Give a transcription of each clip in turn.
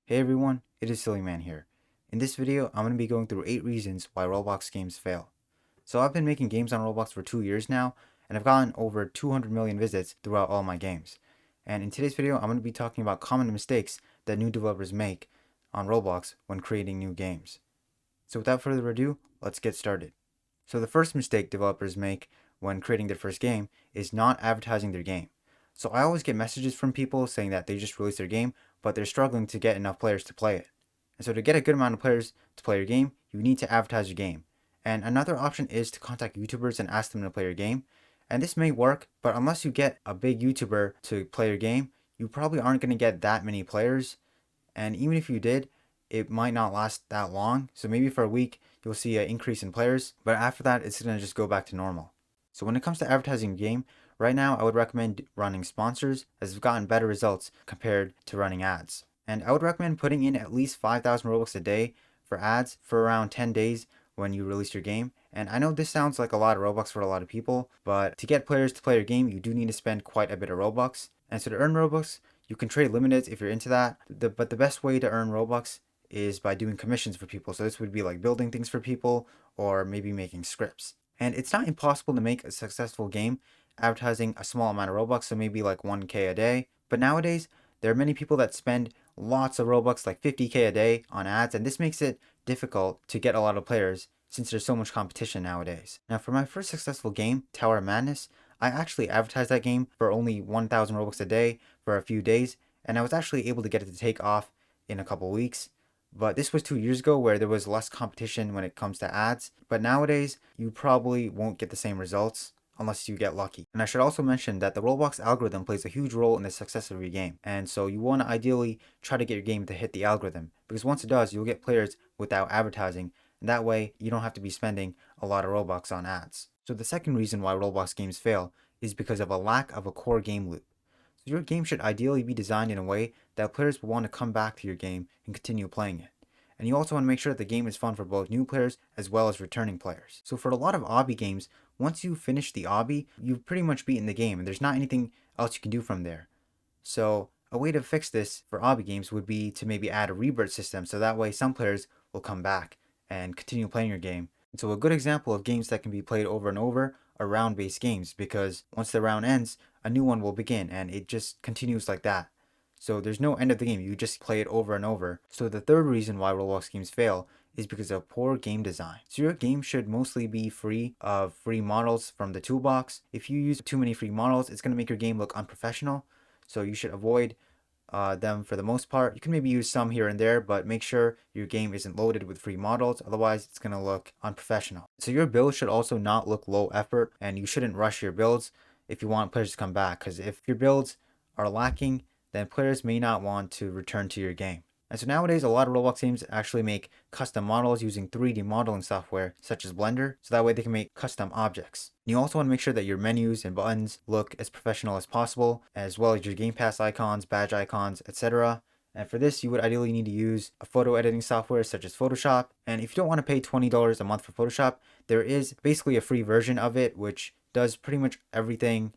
Hey everyone, it is Silly Man here. In this video, I'm going to be going through 8 reasons why Roblox games fail. So I've been making games on Roblox for 2 years now, and I've gotten over 200 million visits throughout all my games. And in today's video, I'm going to be talking about common mistakes that new developers make on Roblox when creating new games. So without further ado, let's get started. So the first mistake developers make when creating their first game is not advertising their game. So I always get messages from people saying that they just released their game, but they're struggling to get enough players to play it. And so to get a good amount of players to play your game, you need to advertise your game. And another option is to contact YouTubers and ask them to play your game. And this may work, but unless you get a big YouTuber to play your game, you probably aren't going to get that many players. And even if you did, it might not last that long. So maybe for a week, you'll see an increase in players, but after that, it's going to just go back to normal. So when it comes to advertising a game, right now I would recommend running sponsors as it's gotten better results compared to running ads. And I would recommend putting in at least 5,000 Robux a day for ads for around 10 days when you release your game. And I know this sounds like a lot of Robux for a lot of people, but to get players to play your game, you do need to spend quite a bit of Robux. And so to earn Robux, you can trade limiteds if you're into that. But the best way to earn Robux is by doing commissions for people. So this would be like building things for people or maybe making scripts. And it's not impossible to make a successful game advertising a small amount of Robux, so maybe like 1K a day. But nowadays, there are many people that spend lots of Robux, like 50K a day on ads, and this makes it difficult to get a lot of players since there's so much competition nowadays. Now, for my first successful game, Tower of Madness, I actually advertised that game for only 1,000 Robux a day for a few days, and I was actually able to get it to take off in a couple weeks. But this was 2 years ago where there was less competition when it comes to ads. But nowadays, you probably won't get the same results unless you get lucky. And I should also mention that the Roblox algorithm plays a huge role in the success of your game. And so you want to ideally try to get your game to hit the algorithm, because once it does, you'll get players without advertising. And that way, you don't have to be spending a lot of Robux on ads. So the second reason why Roblox games fail is because of a lack of a core game loop. So your game should ideally be designed in a way that players will want to come back to your game and continue playing it. And you also want to make sure that the game is fun for both new players as well as returning players. So for a lot of obby games, once you finish the obby, you've pretty much beaten the game and there's not anything else you can do from there. So a way to fix this for obby games would be to maybe add a rebirth system, so that way some players will come back and continue playing your game. And so a good example of games that can be played over and over are round-based games, because once the round ends, a new one will begin and it just continues like that. So there's no end of the game, you just play it over and over. So the third reason why Roblox games fail is because of poor game design. So your game should mostly be free of free models from the toolbox. If you use too many free models, it's going to make your game look unprofessional. So you should avoid them for the most part. You can maybe use some here and there, but make sure your game isn't loaded with free models, otherwise it's going to look unprofessional. So your build should also not look low effort, and you shouldn't rush your builds if you want players to come back, because if your builds are lacking, then players may not want to return to your game. And so nowadays, a lot of Roblox games actually make custom models using 3D modeling software such as Blender, so that way they can make custom objects. You also want to make sure that your menus and buttons look as professional as possible, as well as your Game Pass icons, badge icons, etc. And for this, you would ideally need to use a photo editing software such as Photoshop. And if you don't want to pay $20 a month for Photoshop, there is basically a free version of it, which does pretty much everything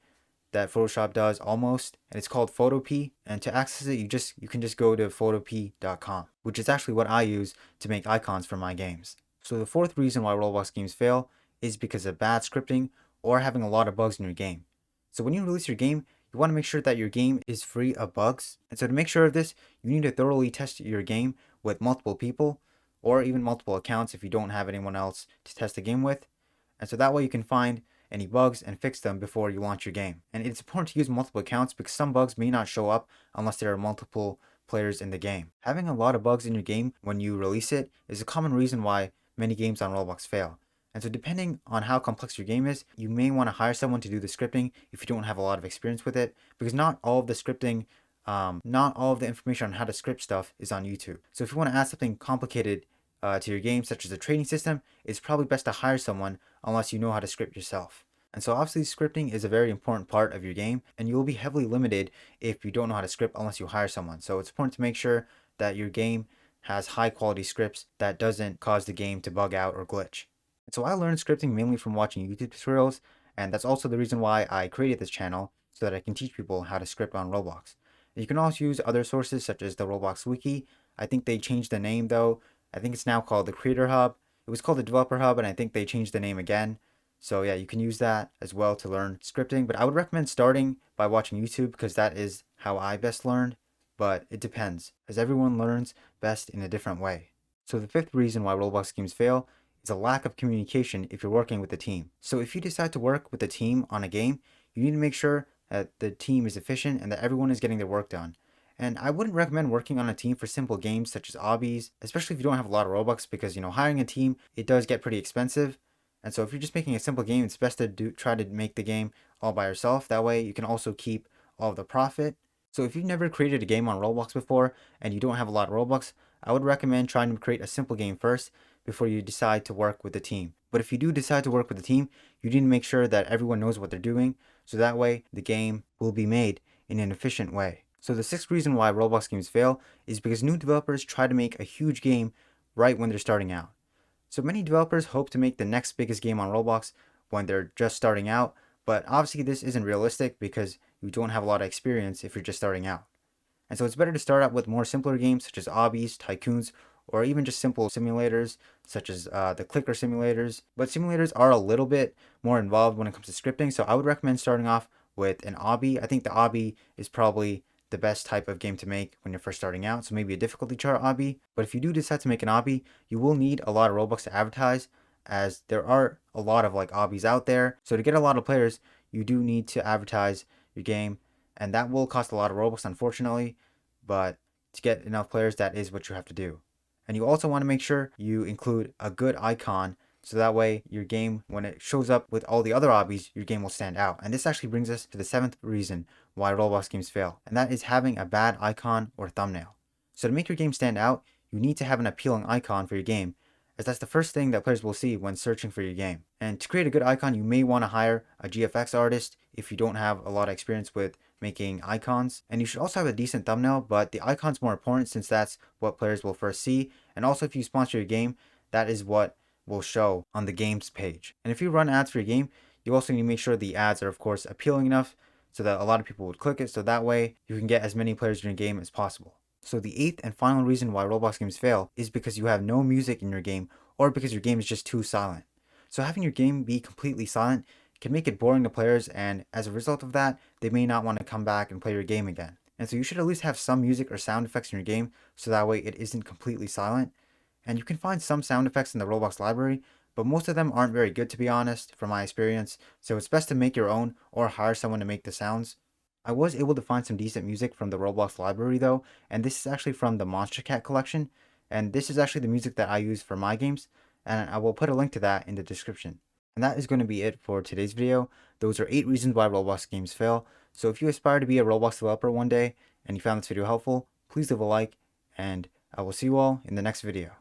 that Photoshop does almost, and it's called Photopea. And to access it, you can just go to photopea.com, which is actually what I use to make icons for my games. So the fourth reason why Roblox games fail is because of bad scripting or having a lot of bugs in your game. So when you release your game, you want to make sure that your game is free of bugs. And so to make sure of this, you need to thoroughly test your game with multiple people or even multiple accounts if you don't have anyone else to test the game with. And so that way you can find any bugs and fix them before you launch your game. And it's important to use multiple accounts because some bugs may not show up unless there are multiple players in the game. Having a lot of bugs in your game when you release it is a common reason why many games on Roblox fail. And so depending on how complex your game is, you may want to hire someone to do the scripting if you don't have a lot of experience with it, because not all of the scripting, not all of the information on how to script stuff is on YouTube. So if you want to add something complicated to your game, such as a trading system, it's probably best to hire someone unless you know how to script yourself. And so obviously scripting is a very important part of your game, and you will be heavily limited if you don't know how to script unless you hire someone. So it's important to make sure that your game has high quality scripts that doesn't cause the game to bug out or glitch. And so I learned scripting mainly from watching YouTube tutorials, and that's also the reason why I created this channel, so that I can teach people how to script on Roblox. And you can also use other sources such as the Roblox wiki, I think they changed the name though. I think it's now called the Creator Hub. It was called the Developer Hub, and I think they changed the name again. So yeah, you can use that as well to learn scripting. But I would recommend starting by watching YouTube because that is how I best learned. But it depends, as everyone learns best in a different way. So the fifth reason why Roblox games fail is a lack of communication if you're working with a team. So if you decide to work with a team on a game, you need to make sure that the team is efficient and that everyone is getting their work done. And I wouldn't recommend working on a team for simple games such as obbies, especially if you don't have a lot of Robux, because hiring a team, it does get pretty expensive. And so if you're just making a simple game, it's best to try to make the game all by yourself. That way you can also keep all of the profit. So if you've never created a game on Roblox before and you don't have a lot of Robux, I would recommend trying to create a simple game first before you decide to work with a team. But if you do decide to work with a team, you need to make sure that everyone knows what they're doing, so that way the game will be made in an efficient way. So the sixth reason why Roblox games fail is because new developers try to make a huge game right when they're starting out. So many developers hope to make the next biggest game on Roblox when they're just starting out, but obviously this isn't realistic because you don't have a lot of experience if you're just starting out. And so it's better to start out with more simpler games such as obbies, tycoons, or even just simple simulators such as the clicker simulators. But simulators are a little bit more involved when it comes to scripting, so I would recommend starting off with an obby. I think the obby is probably the best type of game to make when you're first starting out, so maybe a difficulty chart obby. But if you do decide to make an obby, you will need a lot of Robux to advertise, as there are a lot of obbies out there. So to get a lot of players, you do need to advertise your game, and that will cost a lot of Robux, unfortunately. But to get enough players, that is what you have to do. And you also want to make sure you include a good icon, so that way your game, when it shows up with all the other obbies, your game will stand out. And this actually brings us to the seventh reason why Roblox games fail, and that is having a bad icon or thumbnail. So to make your game stand out, you need to have an appealing icon for your game, as that's the first thing that players will see when searching for your game. And to create a good icon, you may want to hire a GFX artist if you don't have a lot of experience with making icons. And you should also have a decent thumbnail, but the icon's more important since that's what players will first see. And also if you sponsor your game, that is what will show on the game's page. And if you run ads for your game, you also need to make sure the ads are of course appealing enough so that a lot of people would click it, so that way you can get as many players in your game as possible. So the eighth and final reason why Roblox games fail is because you have no music in your game, or because your game is just too silent. So having your game be completely silent can make it boring to players, and as a result of that, they may not want to come back and play your game again. And so you should at least have some music or sound effects in your game, so that way it isn't completely silent. And you can find some sound effects in the Roblox library, but most of them aren't very good, to be honest, from my experience. So it's best to make your own or hire someone to make the sounds. I was able to find some decent music from the Roblox library though, and this is actually from the Monster Cat collection, and this is actually the music that I use for my games, and I will put a link to that in the description. And that is going to be it for today's video. Those are 8 reasons why Roblox games fail. So if you aspire to be a Roblox developer one day and you found this video helpful, please leave a like, and I will see you all in the next video.